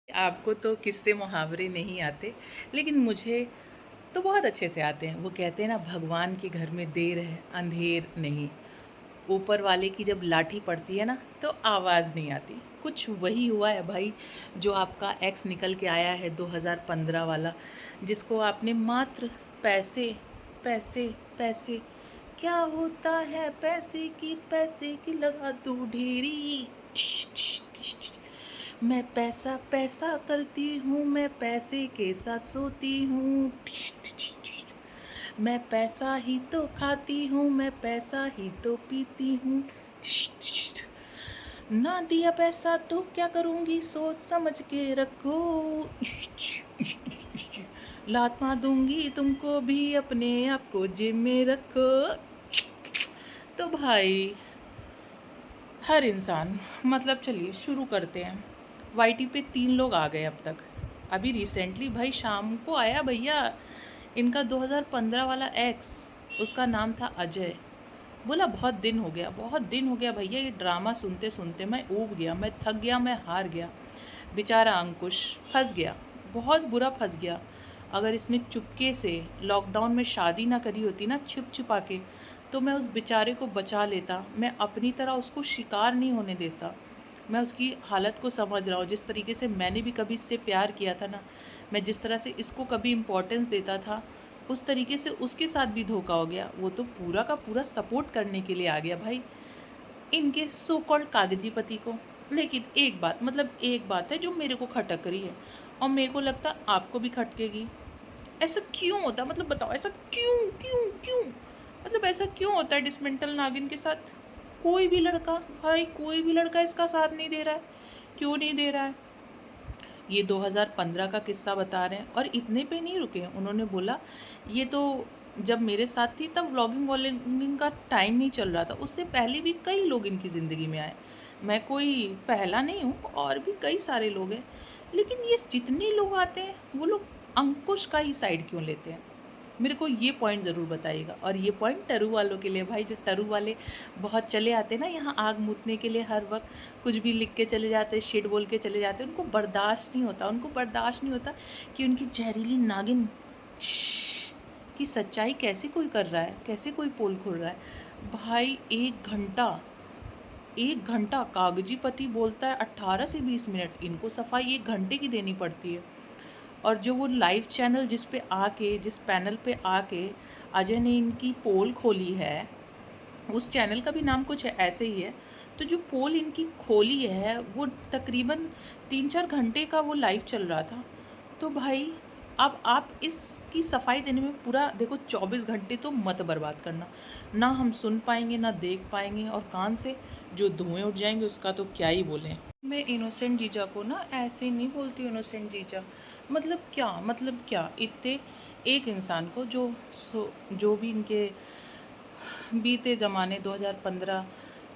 आपको तो किस्से मुहावरे नहीं आते, लेकिन मुझे तो बहुत अच्छे से आते हैं। वो कहते हैं ना, भगवान के घर में देर है, अंधेर नहीं। ऊपर वाले की जब लाठी पड़ती है ना, तो आवाज़ नहीं आती। कुछ वही हुआ है भाई, जो आपका एक्स निकल के आया है 2015 वाला, जिसको आपने मात्र पैसे, पैसे, पैसे, क्या होता है पैसे की लगा दूँ ढेरी। मैं पैसा पैसा करती हूँ, मैं पैसे के साथ सोती हूँ। मैं पैसा ही तो खाती हूँ, मैं पैसा ही तो पीती हूँ। ना दिया पैसा तो क्या करूँगी, सोच समझ के रखो। लात मार दूंगी तुमको भी, अपने आप को जेब में रखो। तो भाई, हर इंसान, मतलब चलिए शुरू करते हैं। वाईटी पे 3 लोग आ गए अब तक। अभी रिसेंटली भाई शाम को आया भैया इनका 2015 वाला एक्स, उसका नाम था अजय। बोला बहुत दिन हो गया, बहुत दिन हो गया भैया ये ड्रामा सुनते सुनते, मैं ऊब गया, मैं थक गया, मैं हार गया। बेचारा अंकुश फंस गया, बहुत बुरा फंस गया। अगर इसने चुपके से लॉकडाउन में शादी ना करी होती ना, छिप छिपा के, तो मैं उस बेचारे को बचा लेता। मैं अपनी तरह उसको शिकार नहीं होने देता। मैं उसकी हालत को समझ रहा हूँ, जिस तरीके से मैंने भी कभी इससे प्यार किया था ना, मैं जिस तरह से इसको कभी इम्पोर्टेंस देता था, उस तरीके से उसके साथ भी धोखा हो गया। वो तो पूरा का पूरा सपोर्ट करने के लिए आ गया भाई इनके सो कॉल्ड कागजी पति को। लेकिन एक बात, मतलब एक बात है जो मेरे को खटक रही है, और मेरे को लगता आपको भी खटकेगी। ऐसा क्यों होता, मतलब बताओ, ऐसा क्यों क्यों क्यों, मतलब ऐसा क्यों होता है डिसमेंटल नागिन के साथ? कोई भी लड़का, भाई कोई भी लड़का इसका साथ नहीं दे रहा है। क्यों नहीं दे रहा है? ये 2015 का किस्सा बता रहे हैं, और इतने पे नहीं रुके हैं। उन्होंने बोला ये तो जब मेरे साथ थी तब व्लॉगिंग व्लॉगिंग का टाइम नहीं चल रहा था, उससे पहले भी कई लोग इनकी ज़िंदगी में आए। मैं कोई पहला नहीं हूँ, और भी कई सारे लोग हैं। लेकिन ये जितने लोग आते हैं वो लोग अंकुश का ही साइड क्यों लेते हैं? मेरे को ये पॉइंट ज़रूर बताइएगा। और ये पॉइंट टरू वालों के लिए भाई, जो टरू वाले बहुत चले आते हैं ना यहाँ आग मूतने के लिए, हर वक्त कुछ भी लिख के चले जाते हैं, शिट बोल के चले जाते हैं। उनको बर्दाश्त नहीं होता, उनको बर्दाश्त नहीं होता कि उनकी जहरीली नागिन की सच्चाई कैसे कोई कर रहा है, कैसे कोई पोल खोल रहा है। भाई 1 घंटा, 1 घंटा कागजी पति बोलता है 18 से 20 मिनट, इनको सफाई 1 घंटे की देनी पड़ती है। और जो वो लाइव चैनल जिस पे आके, जिस पैनल पे आके अजय ने इनकी पोल खोली है, उस चैनल का भी नाम कुछ ऐसे ही है। तो जो पोल इनकी खोली है वो तकरीबन 3-4 घंटे का वो लाइव चल रहा था। तो भाई अब आप इसकी सफाई देने में पूरा देखो 24 घंटे तो मत बर्बाद करना। ना हम सुन पाएंगे, ना देख पाएंगे, और कान से जो धुएं उठ जाएंगे उसका तो क्या ही बोलें। मैं इनोसेंट जीजा को ना ऐसे नहीं बोलती इनोसेंट जीजा। मतलब क्या, मतलब क्या, इतने एक इंसान को जो भी इनके बीते ज़माने 2015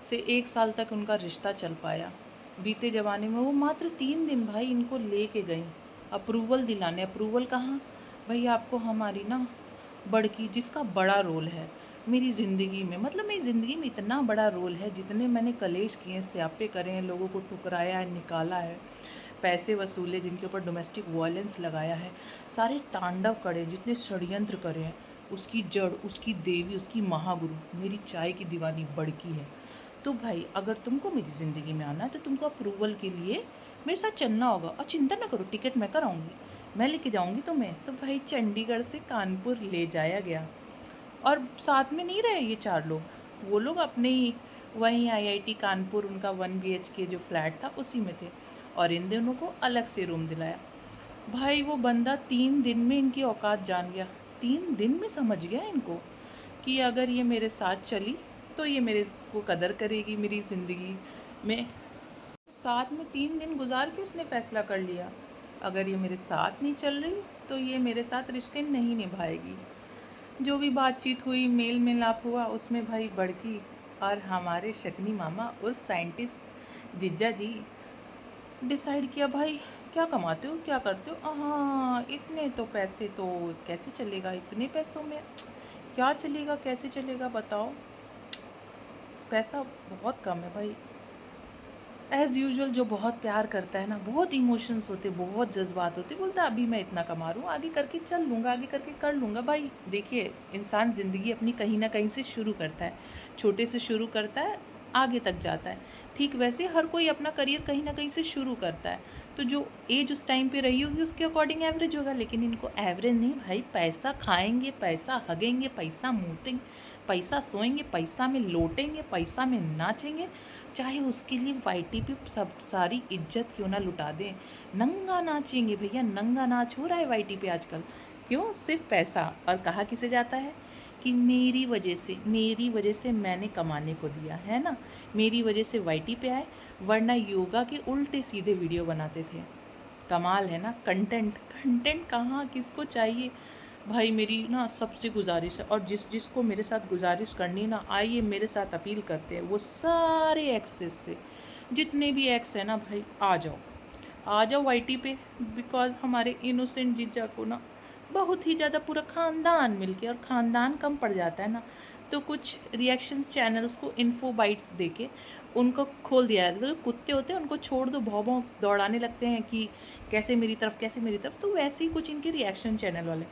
से 1 साल तक उनका रिश्ता चल पाया। बीते ज़माने में वो मात्र 3 दिन भाई इनको ले के गई अप्रूवल दिलाने। अप्रूवल कहाँ भाई, आपको हमारी ना बड़की, जिसका बड़ा रोल है मेरी ज़िंदगी में, मतलब मेरी ज़िंदगी में इतना बड़ा रोल है, जितने मैंने कलेश किए, स्यापे करे हैं, लोगों को ठुकराया है, निकाला है, पैसे वसूले, जिनके ऊपर डोमेस्टिक वायलेंस लगाया है, सारे तांडव करे, जितने षड्यंत्र करे हैं, उसकी जड़, उसकी देवी, उसकी महागुरु मेरी चाय की दीवानी बड़की है। तो भाई अगर तुमको मेरी ज़िंदगी में आना है तो तुमको अप्रूवल के लिए मेरे साथ चलना होगा। और चिंता ना करो, टिकट मैं कराऊंगी, मैं लेके जाऊंगी तुम्हें। तो भाई चंडीगढ़ से कानपुर ले जाया गया, और साथ में नहीं रहे ये 4 लोग, वो लोग अपने ही वहीं आईआईटी कानपुर, उनका 1 BHK जो फ्लैट था उसी में थे, और इन दोनों को अलग से रूम दिलाया। भाई वो बंदा 3 दिन में इनकी औकात जान गया। 3 दिन में समझ गया इनको कि अगर ये मेरे साथ चली तो ये मेरे को कदर करेगी मेरी ज़िंदगी में। साथ में 3 दिन गुजार के उसने फ़ैसला कर लिया, अगर ये मेरे साथ नहीं चल रही तो ये मेरे साथ रिश्ते नहीं निभाएगी। जो भी बातचीत हुई, मेल मिलाप हुआ, उसमें भाई बड़की और हमारे शकुनी मामा और साइंटिस्ट जिज्जा जी डिसाइड किया, भाई क्या कमाते हो, क्या करते हो? हाँ, इतने तो पैसे तो कैसे चलेगा, इतने पैसों में क्या चलेगा, कैसे चलेगा बताओ? पैसा बहुत कम है भाई। एज़ यूजुअल जो बहुत प्यार करता है ना, बहुत इमोशंस होते, बहुत जज्बात होते, बोलता है अभी मैं इतना कमा रहा हूँ, आगे करके चल लूँगा, आगे करके कर लूँगा। भाई देखिए, इंसान ज़िंदगी अपनी कहीं ना कहीं से शुरू करता है, छोटे से शुरू करता है, आगे तक जाता है। ठीक वैसे हर कोई अपना करियर कहीं ना कहीं से शुरू करता है। तो जो एज उस टाइम पे रही होगी उसके अकॉर्डिंग एवरेज होगा, लेकिन इनको एवरेज नहीं भाई, पैसा खाएंगे, पैसा हगेंगे, पैसा मूतेंगे, पैसा सोएंगे, पैसा में लोटेंगे, पैसा में नाचेंगे, चाहे उसके लिए वाईटी पे सब सारी इज्जत क्यों ना लुटा दें, नंगा नाचेंगे भैया, नंगा नाच हो रहा है वाईटी पे आजकल। क्यों? सिर्फ पैसा। और कहा किसे जाता है कि मेरी वजह से मैंने कमाने को दिया है ना, मेरी वजह से वाईटी पे आए, वरना योगा के उल्टे सीधे वीडियो बनाते थे। कमाल है ना। कंटेंट कंटेंट कहाँ किसको चाहिए भाई। मेरी ना सबसे गुजारिश है, और जिसको मेरे साथ गुजारिश करनी है ना, आइए मेरे साथ अपील करते हैं, वो सारे एक्सेस से, जितने भी एक्स है ना भाई, आ जाओ वाईटी पे। बिकॉज हमारे इनोसेंट जीजा को ना बहुत ही ज़्यादा पूरा ख़ानदान मिलके, और ख़ानदान कम पड़ जाता है ना, तो कुछ रिएक्शन चैनल्स को इन्फो बाइट्स देके उनको खोल दिया है। तो कुत्ते होते हैं उनको छोड़ दो, भौं भौं दौड़ाने लगते हैं कि कैसे मेरी तरफ, कैसे मेरी तरफ। तो वैसे ही कुछ इनके रिएक्शन चैनल वाले,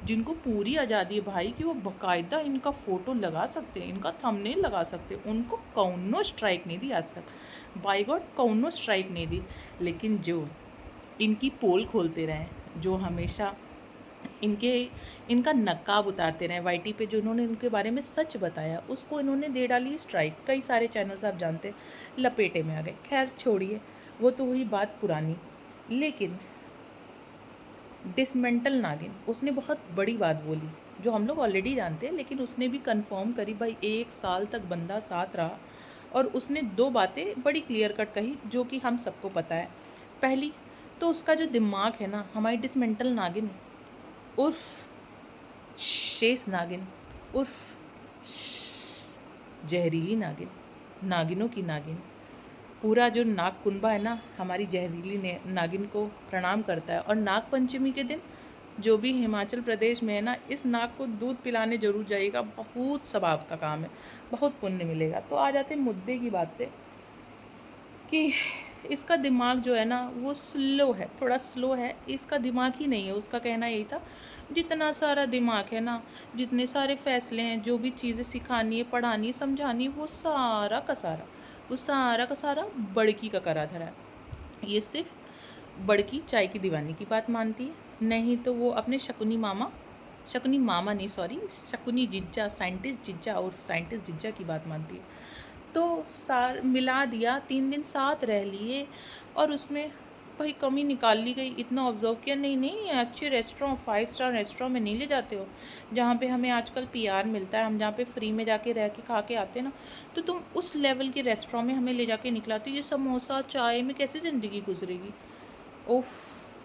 जिनको पूरी आज़ादी है भाई कि वो बाकायदा इनका फ़ोटो लगा सकते हैं, इनका थंबनेल लगा सकते हैं, उनको कौनो स्ट्राइक नहीं दी आज तक, बाय गॉड कौनो स्ट्राइक नहीं दी। लेकिन जो इनकी पोल खोलते रहे, जो हमेशा इनके इनका नकाब उतारते रहे वाईटी पे, जो इन्होंने इनके बारे में सच बताया उसको इन्होंने दे डाली स्ट्राइक। कई सारे चैनल्स आप जानते हैं लपेटे में आ गए। खैर छोड़िए, वो तो हुई बात पुरानी। लेकिन डिसमेंटल नागिन, उसने बहुत बड़ी बात बोली जो हम लोग ऑलरेडी जानते हैं, लेकिन उसने भी कंफर्म करी भाई। 1 साल तक बंदा साथ रहा और उसने 2 बातें बड़ी क्लियर कट कही जो कि हम सबको पता है। पहली तो उसका जो दिमाग है ना, हमारी डिसमेंटल नागिन उर्फ शेष नागिन उर्फ जहरीली नागिन, नागिनों की नागिन, पूरा जो नाग कुनबा है ना, हमारी जहरीली नागिन को प्रणाम करता है। और नाग पंचमी के दिन जो भी हिमाचल प्रदेश में है ना, इस नाग को दूध पिलाने जरूर जाइएगा, बहुत सवाब का काम है, बहुत पुण्य मिलेगा। तो आ जाते हैं मुद्दे की बात पे कि इसका दिमाग जो है ना वो स्लो है, थोड़ा स्लो है, इसका दिमाग ही नहीं है। उसका कहना यही था, जितना सारा दिमाग है ना, जितने सारे फैसले हैं, जो भी चीज़ें सिखानी है, पढ़ानी है, समझानी है, वो सारा का सारा बड़की का करा धरा है। ये सिर्फ बड़की चाय की दीवानी की बात मानती है, नहीं तो वो अपने शकुनी मामा नहीं, सॉरी, शकुनी जिज्जा, साइंटिस्ट जिज्जा और साइंटिस्ट जिज्जा की बात मानती है। तो सार मिला दिया, 3 दिन साथ रह लिए और उसमें भाई कमी निकाल ली गई। इतना ऑब्जर्व किया, नहीं नहीं अच्छे रेस्टोरेंट, 5 स्टार रेस्टोरेंट में नहीं ले जाते हो, जहाँ पे हमें आजकल पीआर मिलता है, हम जहाँ पे फ्री में जाके रह के खा के आते हैं ना, तो तुम उस लेवल के रेस्टोरेंट में हमें ले जाके निकलाती हो। ये समोसा चाय में कैसे ज़िंदगी गुजरेगी। ओफ।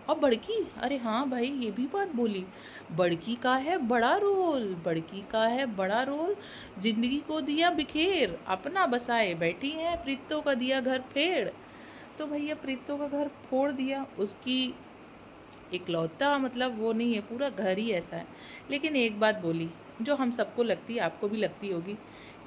और बड़की, अरे हाँ भाई ये भी बात बोली, बड़की का है बड़ा रोल, बड़की का है बड़ा रोल, जिंदगी को दिया बिखेर, अपना बसाए बैठी है, प्रीतों का दिया घर फेड़। तो भैया प्रीतों का घर फोड़ दिया, उसकी इकलौता मतलब वो नहीं है, पूरा घर ही ऐसा है। लेकिन एक बात बोली जो हम सबको लगती है, आपको भी लगती होगी,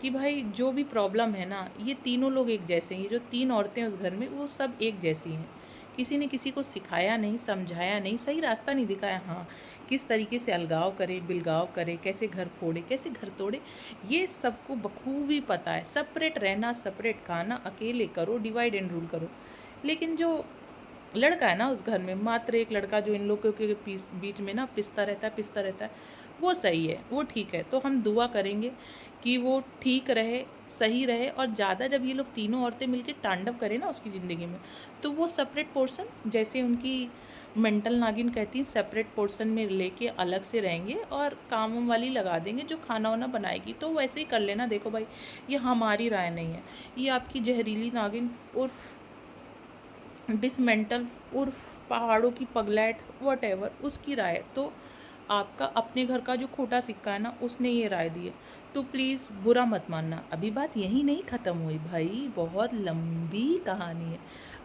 कि भाई जो भी प्रॉब्लम है ना, ये तीनों लोग एक जैसे हैं, जो 3 औरतें उस घर में, वो सब एक जैसी हैं। किसी ने किसी को सिखाया नहीं, समझाया नहीं, सही रास्ता नहीं दिखाया। हाँ, किस तरीके से अलगाव करे, बिलगाव करे, कैसे घर फोड़े, कैसे घर तोड़े, ये सबको बखूबी पता है। सेपरेट रहना, सेपरेट खाना, अकेले करो, डिवाइड एंड रूल करो। लेकिन जो लड़का है ना उस घर में, मात्र एक लड़का जो इन लोगों के बीच में ना पिसता रहता है, वो सही है, वो ठीक है। तो हम दुआ करेंगे कि वो ठीक रहे, सही रहे, और ज़्यादा जब ये लोग तीनों औरतें मिलकर तांडव करें ना उसकी ज़िंदगी में, तो वो सेपरेट पोर्शन, जैसे उनकी मेंटल नागिन कहती है, सेपरेट पोर्शन में लेके अलग से रहेंगे और काम वाली लगा देंगे जो खाना वाना बनाएगी। तो वैसे ही कर लेना। देखो भाई, ये हमारी राय नहीं है, ये आपकी जहरीली नागिन उर्फ डिसमेंटल उर्फ पहाड़ों की पगलैट वट उसकी राय। तो आपका अपने घर का जो खोटा सिक्का है ना, उसने ये राय दी है, तो प्लीज़ बुरा मत मानना। अभी बात यहीं नहीं ख़त्म हुई भाई, बहुत लंबी कहानी है।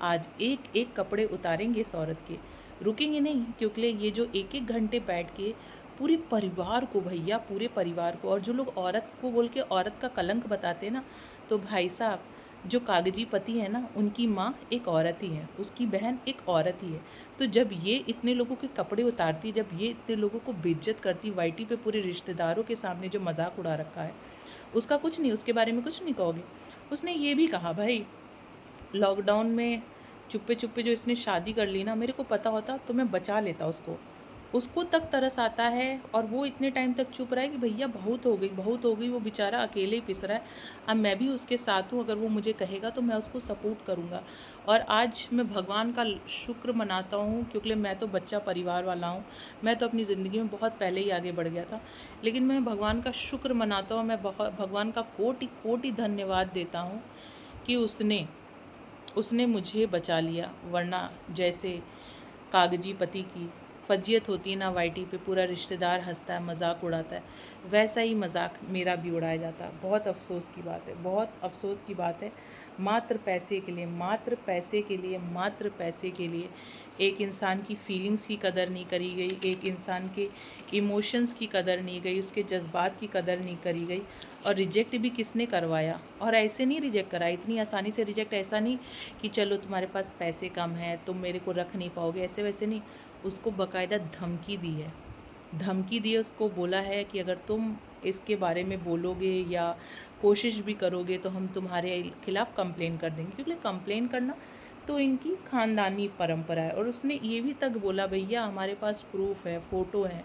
आज एक एक कपड़े उतारेंगे इस औरत के, रुकेंगे नहीं, क्योंकि ये जो 1-1 घंटे बैठ के पूरे परिवार को, भैया पूरे परिवार को, और जो लोग औरत को बोल के औरत का कलंक बताते हैं ना, तो भाई साहब जो कागजी पति है ना, उनकी माँ एक औरत ही है, उसकी बहन एक औरत ही है। तो जब ये इतने लोगों के कपड़े उतारती, जब ये इतने लोगों को बेइज्जत करती वाईटी पे, पूरे रिश्तेदारों के सामने जो मजाक उड़ा रखा है, उसका कुछ नहीं, उसके बारे में कुछ नहीं कहोगे। उसने ये भी कहा, भाई लॉकडाउन में चुप्पे चुप्पे जो इसने शादी कर ली ना, मेरे को पता होता तो मैं बचा लेता उसको। उसको तक तरस आता है और वो इतने टाइम तक चुप रहा है कि भैया बहुत हो गई, बहुत हो गई, वो बेचारा अकेले ही पिस रहा है। अब मैं भी उसके साथ हूँ, अगर वो मुझे कहेगा तो मैं उसको सपोर्ट करूँगा। और आज मैं भगवान का शुक्र मनाता हूँ, क्योंकि मैं तो बच्चा परिवार वाला हूँ, मैं तो अपनी ज़िंदगी में बहुत पहले ही आगे बढ़ गया था। लेकिन मैं भगवान का शुक्र मनाता हूँ, मैं भगवान का कोटि कोटि धन्यवाद देता हूँ कि उसने उसने मुझे बचा लिया। वरना जैसे कागजी पति की फजीयत होती है ना वाईटी पे, पूरा रिश्तेदार हंसता है, मजाक उड़ाता है, वैसा ही मजाक मेरा भी उड़ाया जाता है। बहुत अफसोस की बात है, बहुत अफसोस की बात है। मात्र पैसे के लिए, मात्र पैसे के लिए, मात्र पैसे के लिए एक इंसान की फीलिंग्स की कदर नहीं करी गई, एक इंसान के इमोशंस की कदर नहीं गई, उसके जज्बात की कदर नहीं करी गई। और रिजेक्ट भी किसने करवाया, और ऐसे नहीं रिजेक्ट करा, इतनी आसानी से रिजेक्ट, ऐसा नहीं कि चलो तुम्हारे पास पैसे कम हैं तुम मेरे को रख नहीं पाओगे, ऐसे वैसे नहीं। उसको बाकायदा धमकी दी है, धमकी दी है, उसको बोला है कि अगर तुम इसके बारे में बोलोगे या कोशिश भी करोगे तो हम तुम्हारे खिलाफ़ कंप्लेन कर देंगे, क्योंकि कंप्लेन करना तो इनकी ख़ानदानी परंपरा है। और उसने ये भी तक बोला, भैया हमारे पास प्रूफ है, फ़ोटो है,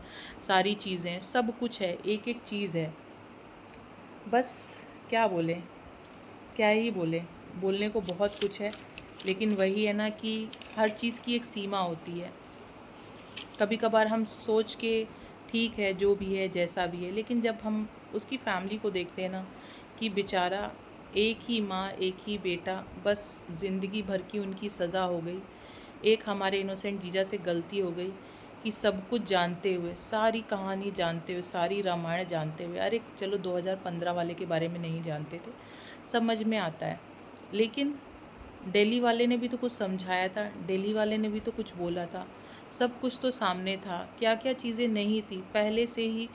सारी चीज़ें हैं, सब कुछ है, एक एक चीज़ है। बस क्या बोलें, क्या ही बोले, बोलने को बहुत कुछ है, लेकिन वही है ना कि हर चीज़ की एक सीमा होती है। कभी कभार हम सोच के ठीक है जो भी है जैसा भी है, लेकिन जब हम उसकी फैमिली को देखते हैं ना कि बेचारा एक ही माँ एक ही बेटा, बस ज़िंदगी भर की उनकी सज़ा हो गई। एक हमारे इनोसेंट जीजा से गलती हो गई कि सब कुछ जानते हुए, सारी कहानी जानते हुए, सारी रामायण जानते हुए, अरे चलो 2015 वाले के बारे में नहीं जानते थे, समझ में आता है। लेकिन दिल्ली वाले ने भी तो कुछ समझाया था, दिल्ली वाले ने भी तो कुछ बोला था, सब कुछ तो सामने था। क्या क्या चीज़ें नहीं थी पहले से ही,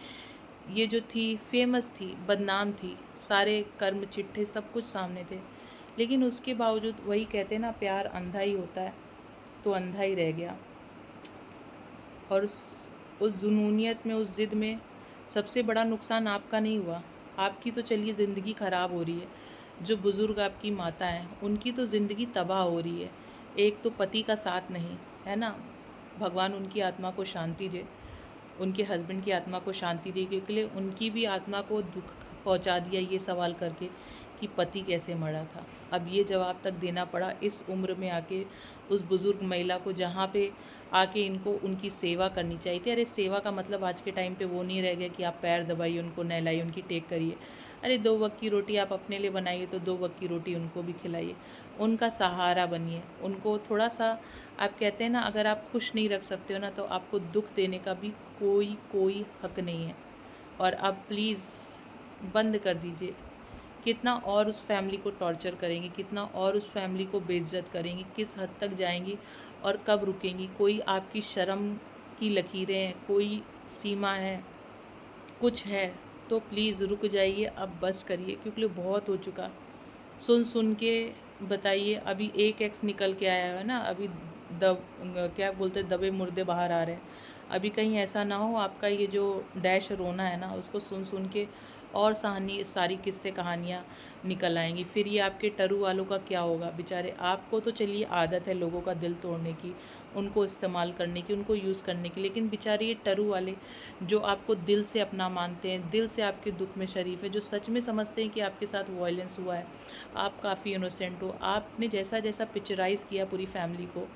ये जो थी फेमस थी, बदनाम थी, सारे कर्म चिट्ठे सब कुछ सामने थे। लेकिन उसके बावजूद वही कहते हैं ना, प्यार अंधा ही होता है, तो अंधा ही रह गया। और उस जुनूनियत में, उस ज़िद में सबसे बड़ा नुकसान आपका नहीं हुआ, आपकी तो चलिए ज़िंदगी ख़राब हो रही है। जो बुज़ुर्ग आपकी माता हैं उनकी तो ज़िंदगी तबाह हो रही है। एक तो पति का साथ नहीं है ना, भगवान उनकी आत्मा को शांति दे, उनके हस्बैंड की आत्मा को शांति दे, क्योंकि उनकी भी आत्मा को दुख पहुंचा दिया ये सवाल करके कि पति कैसे मरा था। अब ये जवाब तक देना पड़ा इस उम्र में आके उस बुज़ुर्ग महिला को, जहाँ पे आके इनको उनकी सेवा करनी चाहिए थी। अरे सेवा का मतलब आज के टाइम पे वो नहीं रह गया कि आप पैर दबाइए, उनको नहलाइए, उनकी टेक करिए। अरे 2 वक्त की रोटी आप अपने लिए बनाइए तो 2 वक्त की रोटी उनको भी खिलाइए, उनका सहारा बनिए। उनको थोड़ा सा, आप कहते हैं ना, अगर आप खुश नहीं रख सकते हो ना, तो आपको दुख देने का भी कोई हक नहीं है। और आप प्लीज़ बंद कर दीजिए। कितना और उस फैमिली को टॉर्चर करेंगी, कितना और उस फैमिली को बेइज्जत करेंगी, किस हद तक जाएंगी और कब रुकेंगी। कोई आपकी शर्म की लकीरें हैं, कोई सीमा है, कुछ है तो प्लीज़ रुक जाइए, अब बस करिए, क्योंकि बहुत हो चुका। सुन सुन के बताइए, अभी एक एक्स निकल के आया है ना, अभी दब क्या बोलते हैं, दबे मुर्दे बाहर आ रहे हैं। अभी कहीं ऐसा ना हो आपका ये जो डैश रोना है ना, उसको सुन सुन के और सारी किस्से कहानियाँ निकल आएंगी। फिर ये आपके टरू वालों का क्या होगा बेचारे। आपको तो चलिए आदत है लोगों का दिल तोड़ने की, उनको इस्तेमाल करने की, उनको यूज़ करने की, लेकिन बेचारे ये टरू वाले जो आपको दिल से अपना मानते हैं, दिल से आपके दुख में शरीफ है, जो सच में समझते हैं कि आपके साथ वायलेंस हुआ है, आप काफ़ी इनोसेंट हो, आपने जैसा जैसा पिक्चराइज़ किया पूरी फैमिली को,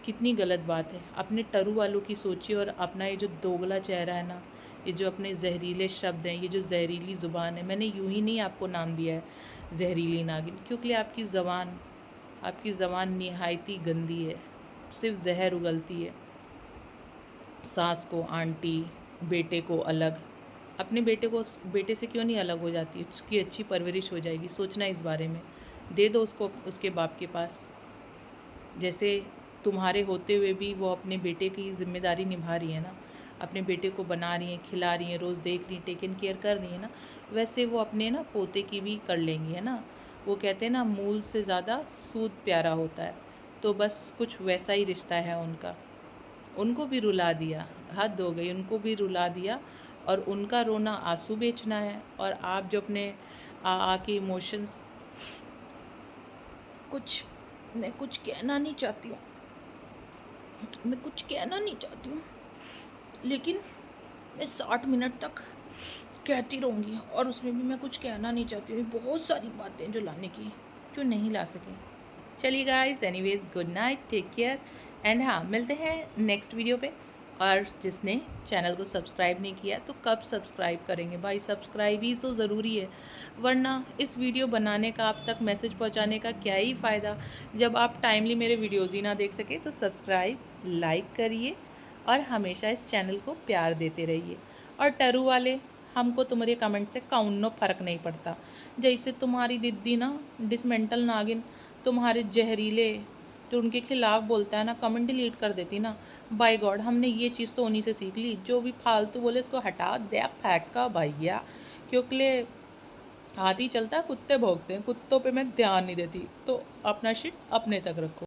कितनी गलत बात है। अपने टरू वालों की सोचिए, और अपना ये जो दोगला चेहरा है ना, ये जो अपने जहरीले शब्द हैं, ये जो जहरीली ज़ुबान है, मैंने यूं ही नहीं आपको नाम दिया है जहरीली नागिन, क्योंकि आपकी ज़बान निहायती गंदी है, सिर्फ जहर उगलती है। सास को आंटी, बेटे को अलग, अपने बेटे से क्यों नहीं अलग हो जाती, उसकी अच्छी परवरिश हो जाएगी, सोचना इस बारे में। दे दो उसको उसके बाप के पास, जैसे तुम्हारे होते हुए भी वो अपने बेटे की ज़िम्मेदारी निभा रही है ना, अपने बेटे को बना रही हैं, खिला रही हैं, रोज़ देख रही हैं, टेकन केयर कर रही है ना, वैसे वो अपने ना पोते की भी कर लेंगी, है ना। वो कहते हैं ना, मूल से ज़्यादा सूद प्यारा होता है। तो बस कुछ वैसा ही रिश्ता है उनका। उनको भी रुला दिया, हद हो गई, उनको भी रुला दिया। और उनका रोना आंसू बेचना है, और आप जो अपने आके इमोशंस, कुछ मैं कुछ कहना नहीं चाहती हूँ, मैं कुछ कहना नहीं चाहती हूँ, लेकिन मैं 60 मिनट तक कहती रहूँगी, और उसमें भी मैं कुछ कहना नहीं चाहती हूँ। बहुत सारी बातें जो लाने की, जो नहीं ला सके। चलिए guys, anyways good night, take care, and हाँ, मिलते हैं नेक्स्ट वीडियो पे। और जिसने चैनल को सब्सक्राइब नहीं किया तो कब सब्सक्राइब करेंगे भाई, सब्सक्राइब ही तो ज़रूरी है, वरना इस वीडियो बनाने का, आप तक मैसेज पहुंचाने का क्या ही फ़ायदा जब आप टाइमली मेरे वीडियोज़ ही ना देख सके। तो सब्सक्राइब, लाइक करिए, और हमेशा इस चैनल को प्यार देते रहिए। और टरू वाले, हमको तुम्हारे कमेंट से काउन्नो फ़र्क नहीं पड़ता। जैसे तुम्हारी दीदी ना, डिसमेंटल नागिन, तुम्हारे जहरीले जो उनके खिलाफ बोलता है ना, कमेंट डिलीट कर देती ना। बाय गॉड, हमने ये चीज़ तो उन्हीं से सीख ली, जो भी फालतू बोले इसको हटा दे फेंक का भैया। क्योंकि हाथी चलता है कुत्ते भौंकते हैं, कुत्तों पे मैं ध्यान नहीं देती। तो अपना शिट अपने तक रखो।